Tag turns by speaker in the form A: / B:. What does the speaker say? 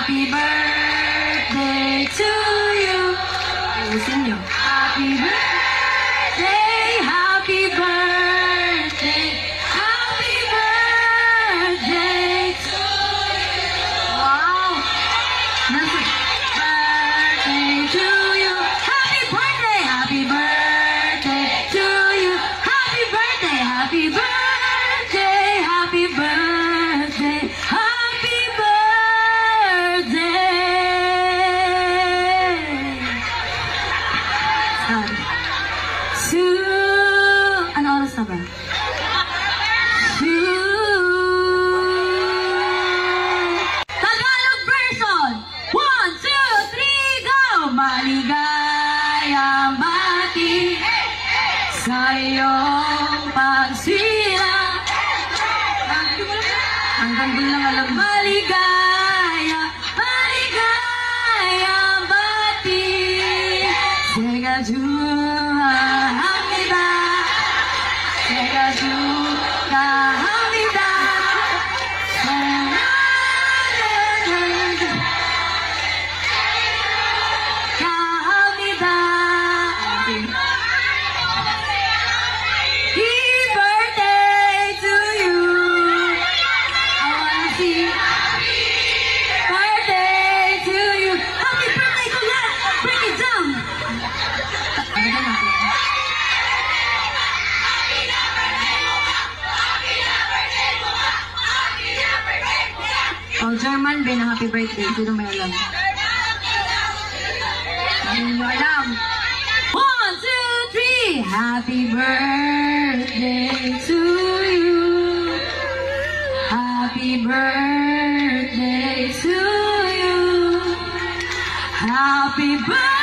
A: Happy birthday to you. Ayusin nyo. Happy birthday, happy birthday, happy birthday to you. Wow. Birthday to you. Happy birthday, happy birthday to you. Happy birthday, happy birthday, happy birthday, happy birthday. Ano oras na ba? Tagalog version! 1, 2, 3, go! Maligayang bati sa iyong pagsilang. Hanggang doon lang alam. Maligayang bati Sega Hamida Sega Hamida Hamida. Happy birthday to you. I wanna see birthday to you. Happy birthday to you. Break it down. Oh, German Ben, happy birthday. Sino may alam? Hindi nyo alam. 1, 2, 3. Happy birthday to you. Happy birthday to you. Happy birthday.